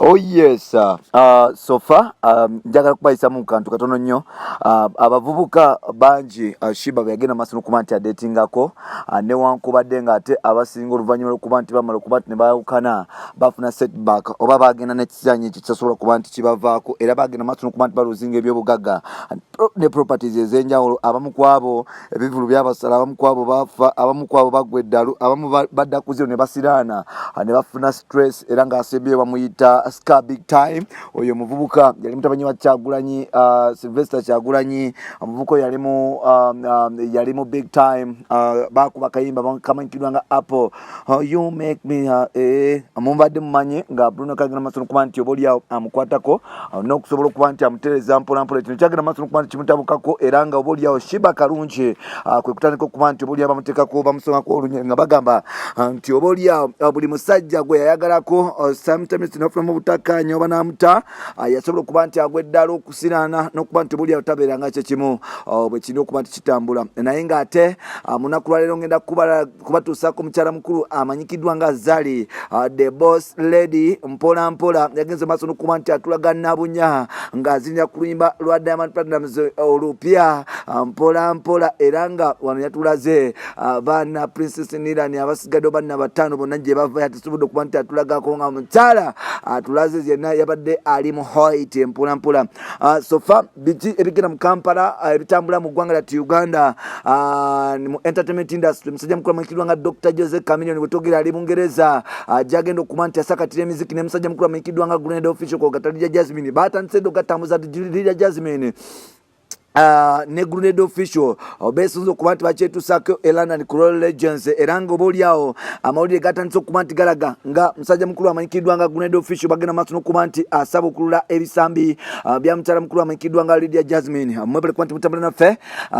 Oh yes, so far njagala kubayisa mu kantu katono nnyo. Abavubuka bangi Shiba byagenda maaso n'okuba nti adeetingako newankubadde ng'ate abasinga oluvannyuma lw'okuba nti bamala okuba nti ne baawukana bafuna setback oba bagenda n'ekizanyo ekyo kitasobola okuba nti kibavaako era bagenda maaso n'okuba nti baluzinga ebyobugagga ne properties ez'enjawulo. Abamu ku abo ebivulu byabasala, abamu ku abo baafa, abamu ku abo bagwa eddalu, abamu badda ku zero ne basiraana ne bafuna stress era ng'asembyeyo bamuyita Ska Big Time. Oyo muvubuka yali mutabanyi wa Kyagulanyi, Sylvester Kyagulanyi. Omuvubuka yali mu Big Time, bakuba kayimba kamanyikidwa nga Apple, you make me mubadde mumanyi nga Bruno kagenda maaso n'okuba nti oba oliawo amukwatako n'okusobola okuba nti amutereeza mpolampola. Ekino kyagenda maaso n'okuba nti kimutabukako era nga oba oliawo Shiba Kalungi kwe kutandika okuba nti oba oliawo bamuteekako bamusomako olunye nga bagamba nti oba oliawo buli musajja gwe yayagalako sometimes n'ofunamu butakkaanya oba n'amuta yasobola okuba nti agwa eddala okusiraana n'okuba nti oba oliawo tabeeranga kyekimu bwe kirina okuba nti kitambula. Naye ng'ate munaku lwaleero ngenda kubatuusaako mukyala mukulu amanyikiddwa nga Zari, the boss lady. Mpolampola yagenze maaso n'okuba nti atulaga Nabunya ng'azinira ku luyimba lwa Diamond Platnumz olupya mpolampola era nga wano yatulaze baana Princess Nirani abasigadde baana bataano bonna gye bava yatusobodde okuba nti atulagako nga mukyala atulaze yenna yabadde ali mu Hoyt mpolampola. Sofa biki ebigenda mu Kampala ebitambula mu ggwanga lyattu Uganda mu entertainment industry. Musajja mukulu amanyikidwa nga Dr. Jose Chameleone bwe twogera ali Bungereza gyagenda okuba nti asakatira emiziki ne musajja mukulu amanyikidwa nga Grenade Official Kogatalija Jasmine batandise dde okugatambuza Lilya Jasmine ne Grenade Official beesunze okuba nti bakyetuusaako e London ku Royal Legends era ng'oba oliawo amawulire gatandise okuba nti galaga nga musajja mukulu amanyikiddwa nga Grenade Official bagenda maaso n'okuba nti asaba okulula ebisambi bya mukyala mukulu amanyikiddwa nga Lydia Jasmine. Mwebale kuba nti mutambula naffe,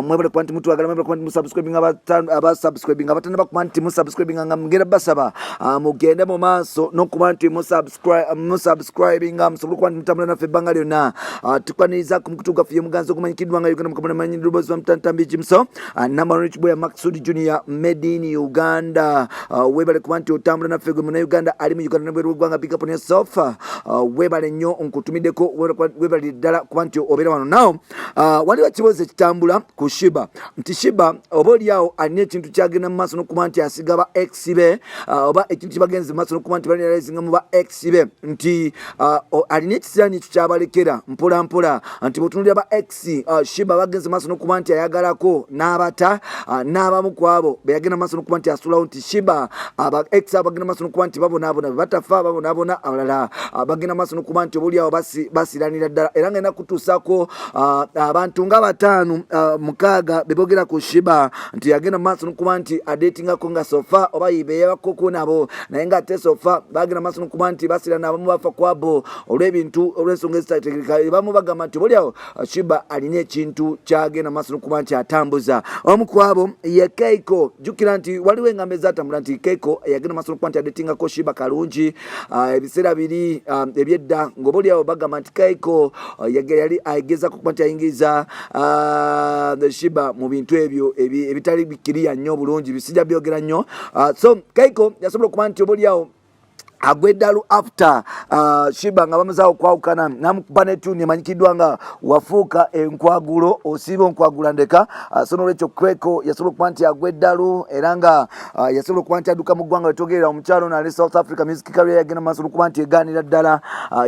mwebale kuba nti mutwagala, mwebale kuba nti musubscribinga abasubscribinga abatanda bakuba nti musubscribinga nga mugenda basaba mugende mu maaso n'okuba nti musubscribinga musobole okuba nti mutambula naffe ebbanga lyonna. Tukwaniriza ku mukutu gwaffe y'omuganzi ogumanyikiddwa nga Uganda mukabona manyi Rubozi wa Mtantambi Jimso number rich boy Maxud Junior made in Uganda. Webale kuba nti otambula naffe gwe muna Uganda ali mu Uganda n'ebweru gwanga pick up on yourself. Webale nnyo nkutumiddeko, webale ddala kuba nti obeera wano. Now waliwo ekibuuzo ekitambula ku Shiba nti Shiba oba oliawo alina ekintu kyagenda mu maaso n'okuba nti asiga ba ex be oba ekintu kibagenze mu maaso n'okuba nti balirealizinga mu ba ex be nti alina ekisirani ekyo kyabalekera mpolampola nti bw'otunuulira ba ex Shiba bagenze maaso n'okuba nti ayagalako n'abata n'abamu ku abo beyagenda maaso n'okuba nti asulawo nti Shiba aba ex bagenda maaso n'okuba nti babonaabona batafa babonaabona abalala bagenda maaso n'okuba nti oba oliawo basiranira ddala era nga kutuusaako abantu nga bataano mukaaga bebogera ku Shiba nti yagenda maaso n'okuba nti adeetingako nga sofa oba yibeyabakoko nabo naye nga ate sofa bagenda maaso n'okuba nti basirana abamu bafa ku abo olw'ebintu olw'ensonga ezitategeereka. Bamu bagamba nti oba oliawo Shiba alina ekintu kyagenda maaso n'okuba nti atambuza. Omu ku abo ye Keiko. Jjukira nti waliwo engambo ezatambula nti Keiko yagenda maaso n'okuba nti adeetingako Shiba Kalungi ebiseera biri ebyedda ng'oba oliawo bagamba nti Keiko yali agezaako okuba nti ayingiriza Shiba mu bintu ebyo ebitali bikiriya nnyo bulungi bisijja byogera nnyo. So Keiko yasobola okuba nti oba oliawo agweddalu after Shiba nga bamazaawo okwawukana namukuba netuni emanyikiddwa nga wafuuka enkwagulo osiiba onkwagula ndeka. So n'olwekyo Keiko yasobola okuba nti agweddalu era nga yasobola okuba nti adduka mu ggwanga wetwogerera omukyalo ono ali South Africa music career yagenda maaso n'okuba nti egaanira ddala.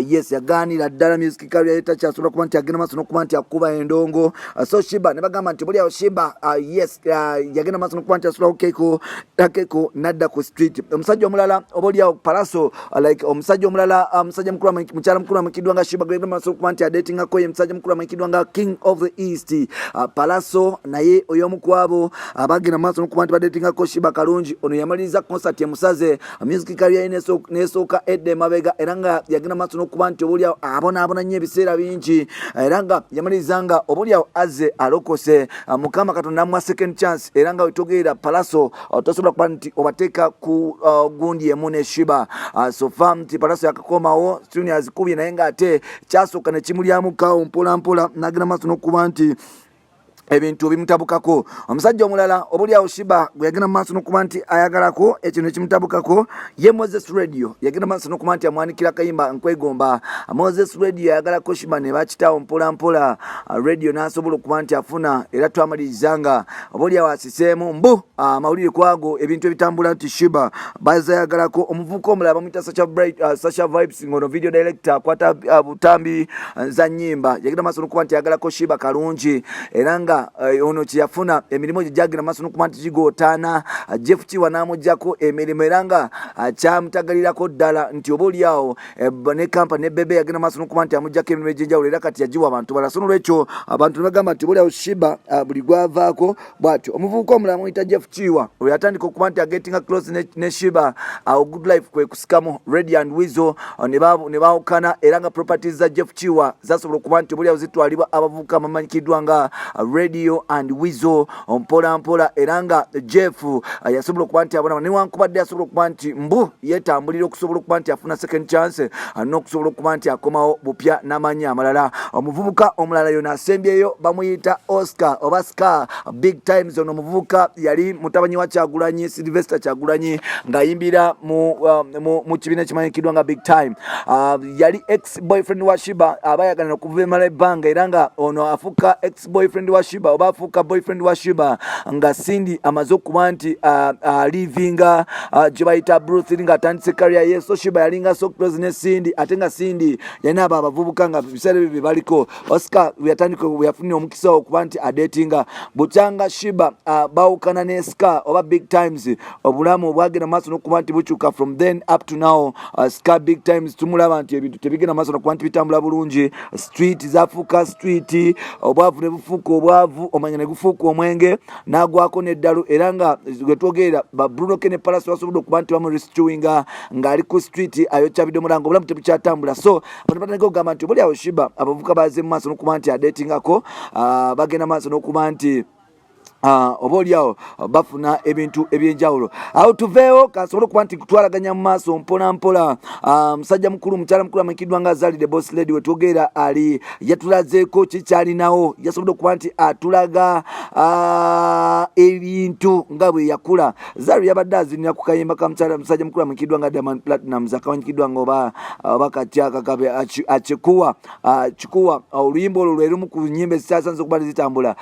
Yes yagaanira ddala music career ye takyasobola okuba nti agenda maaso n'okuba nti akuba endongo. So Shiba ne bagamba nti buli awo Shiba yes yagenda maaso n'okuba nti asulawo Keiko nadda ku street. Omusajja omulala oba oliawo Palaso like omusajja omulala musajja mukulu mukyala mukulu amanyikiddwa nga Shiba gwe maaso okuba nti adeetingako ye musajja mukulu amanyikiddwa nga King of the East Palaso naye oy'omu ku abo abagenda maaso n'okuba nti badeetingako Shiba Kalungi. Ono yamaliriza concert emusaze music career ye nesooka edda emabega era nga yagenda maaso n'okuba nti oba oliawo abonaabona nnyo ebiseera bingi era nga yamaliriza nga oba oliawo azze alokose Mukama Katonda amuwa second chance era nga wetogerera Palaso tosobola kuba nti obateeka ku gundi emu ne Shiba. So far nti Palaso yakakomawo tuni azikubye naye nga ate kyasooka ne kimulyamukawo mpolampola n'agenda maaso n'okuba nti ebintu bimutabukako. Omusajja omulala obuli awo Shiba gwe yagenda maaso n'okuba nti ayagalako ekintu ekimutabukako ye Moses Radio yagenda maaso n'okuba nti amwanikira kayimba nkwegomba. Moses Radio yagalako Shiba ne bakitawo mpola mpola radio n'asobola okuba nti afuna era twamalirizanga obuli awo asiseemu mbu amawulire kwago ebintu ebitambula nti Shiba baza yagalako omuvubuka omulala bamuyita Sasha Vibes ngono video director akwata butambi za nnyimba yagenda maaso n'okuba nti ayagalako Shiba kalungi era nga ono kyafuna emirimu gye jagira maaso n'okuba nti gigotaana Jeff Chiwa n'amuggyako emirimu era nga kyamutagalirako ddala nti oba oli awo ne kampani ne Bebe yagenda maaso n'okuba nti amuggyako emirimu egy'enjawulo era kati yagiwa abantu balala. So n'olwekyo abantu ne bagamba nti oba oli awo Shiba buli gwavaako bw'atyo. Omuvubuka omulala amuyita Jeff Chiwa oyo yatandika okuba nti agetinga close ne Shiba awo Good Life kwe kusikamu Radio and Weasel ne baawukana era nga properties za Jeff Chiwa zasobola okuba nti oba oli awo zitwalibwa abavubuka abamanyikiddwa nga Radio and Weasel mpola mpola era nga Jeff yasobola okuba nti abona newankubadde yasobola okuba nti mbu yetambulira okusobola okuba nti afuna second chance n'okusobola okuba nti akomawo bupya n'amanyi amalala. Omuvubuka omulala yona asembyeyo bamuyita Oscar oba Scar Big Times. Ono omuvubuka yali mutabanyi wa Kyagulanyi Sylvester Kyagulanyi ng'ayimbira mu kibiina kimanyikiddwa nga Big Time. Yali ex boyfriend wa Shiba abayagana okuva emala ebbanga era nga ono afuuka ex boyfriend wa Shiba oba afuuka boyfriend wa Shiba nga Cindy amaze okuba nti livinga gye bayita Bruce nga atandise career ye. So Shiba yalinga so close ne Cindy ate nga Cindy yalina abo abavubuka nga biseera bye baliko. Oscar yatandika yafunye omukisa okuba nti adetinga bukyanga Shiba bawukana ne Scar oba Big Times obulamu obwagenda maaso n'okuba nti bukyuka from then up to now. Scar Big Times tumulaba nti ebintu tebigenda maaso n'okuba nti bitambula bulungi. Street zafuuka street obwavu ne bufuuka obwavu omanya ne gufuuka omwenge n'agwako n'eddalu era nga gwetwogerera Bruno Kene Palace wasobola okuba nti bamurestuinga ng'ali ku street ayokya bidomola ng'obulamu tebukyatambula. So abantu batandika okugamba nti obuli awo Shiba abavubuka baze mu maaso n'okuba nti adetingako bagenda maaso n'okuba nti oba oli awo bafuna ebintu ebyenjawulo. Awo tuveewo kasobola okuba nti kutwalaganya mu maaso mpola mpola. Musajja mukulu mukyala mukulu amanyikiddwa nga Zali the Boss Lady wetwogerera ali yatulazeeko kikyalinawo yasobola okuba nti atulaga ebintu nga bwe yakula. Zali yabadde azinira ku kayimba ka musajja mukulu amanyikiddwa nga Diamond Platnumz akamanyikiddwa nga oba katyaka kabe kikuwa oluyimba olwo lwe lumu ku nnyimba ezitasanze okuba zitambula.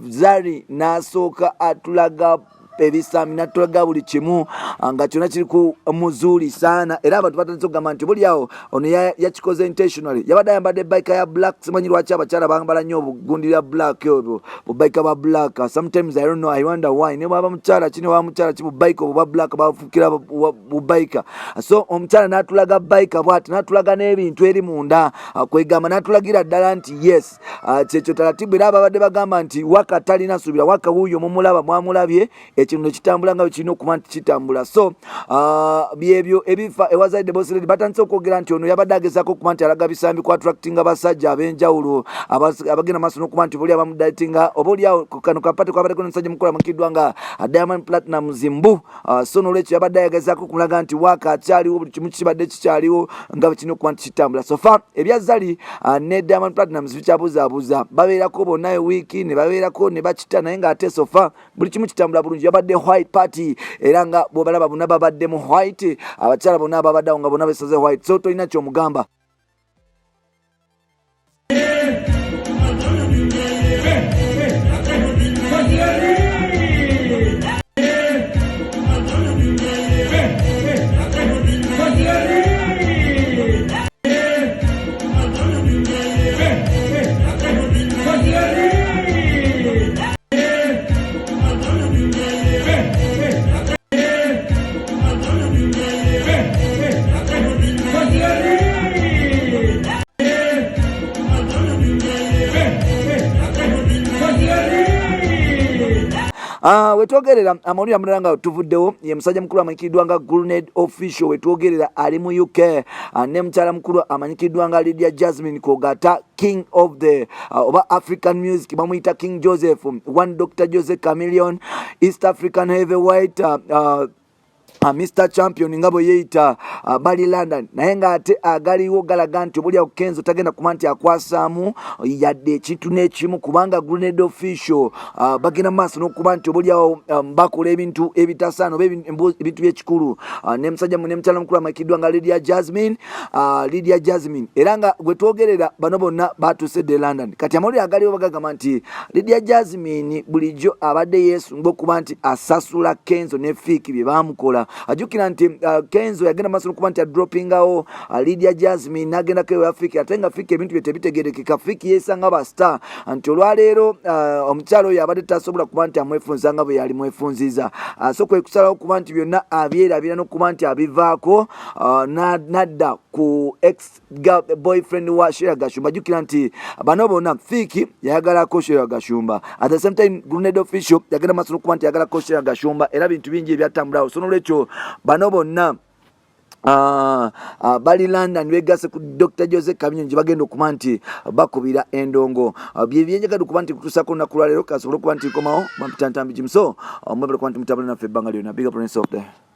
Zali n'asooka atulaga ebisami natulaga buli kimu nga kyonna kiri ku muzuuli saana era abantu batandise okugamba nti buli awo ono yakikoze intentionally. Yabadde ayambadde bike ya black simanyi lwaki abakyala bambala nnyo obugundira black obwo bubike ba black. Sometimes I don't know, I wonder why ne baba mukyala kino wa mukyala ki bubike obwo ba black bafukira bubike. So omukyala n'atulaga bike bwati n'atulaga n'ebintu eri munda kwegamba n'atulagira ddala nti yes kyekyo taratibu era ababadde bagamba nti waka talina suubira waka wuuyo mumulaba mwamulabye ekintu nekitambula nga kirina okuba nti kitambula. So byebyo ebifa ewaza the Boss Lady batandise okwogera nti ono yabadde agezaako okuba nti alaga bisambi ku attracting abasajja ab'enjawulo abagenda maaso n'okuba nti buli abamudatinga oba oli awo kano kapate kwabaddeko n'omusajja mukulu amanyikiddwa nga Diamond Platnumz mbu. So n'olwekyo yabadde agezaako okulaga nti waka akyaliwo buli kimu kibadde kikyaliwo nga bwe kirina okuba nti kitambula. So far ebya Zali ne Diamond Platnumz bikyabuzaabuza babeerako bonna wiiki ne babeerako ne bakita naye ng'ate so far buli kimu kitambula bulungi. Yabadde white party era nga bw'obalaba bonna babadde mu white abakyala bonna babadde awo nga bonna besaze white. So tolina kyomugamba. Wetwogerera amawulire amalala nga tuvuddewo ye musajja mukulu amanyikiddwa nga Grenade Official wetwogerera ali mu UK ne mukyala mukulu amanyikiddwa nga Lydia Jasmine Kogata King of the oba African music bamuyita King Joseph, one Dr. Jose Chameleon, East African heavyweight Mr Champion nga bwe yeeyita bali London naye ng'ate agaliwo galaga nti obulyawo Kenzo tagenda kuba nti akwasaamu yadde ekintu n'ekimu kubanga Grenade Official bagenda maaso n'okuba nti obulyawo bakola ebintu ebitasaana oba ebintu by'ekikulu n'emusajja ne mukyala mukulu amakiddwa nga Lydia Jasmine era nga gwe twogerera bano bonna batuusedde London kati amawulire agaliwo bagagamba nti Lydia Jasmine bulijjo abadde yeesunga okuba nti asasula Kenzo ne Fiiki bye baamukola ajukira nti Kenzo yagenda maaso n'okuba nti adroppingawo Lydia Jasmine n'agenda kewa Fiiki ate nga Fiiki ebintu bye tebitegerekeka Fiiki yeesanga ba star nti olwaleero omukyalo oyo abadde tasobola kuba nti amwefunza nga bwe yali mwefunziza so kwe kusalawo kuba nti byonna abyerabira n'okuba nti abivaako nadda ku ex boyfriend wa Sheila Gashumba ajukira nti bano bonna Fiiki yayagalako Sheila Gashumba at the same time Grenade Official yagenda maaso n'okuba nti yayagalako Sheila Gashumba era bintu bingi ebyatambulawo so n'olwekyo bano bonna bali London begasse ku Dr. Jose Kaminyonyi bagenda okuba nti bakubira endongo bye byenjagala okuba nti kutuusako olunaku lwa leero kasobola okuba nti komawo bampitantambi jimuso omwebale kuba nti mutabale naffe ebbanga lyonna big up on yourself there.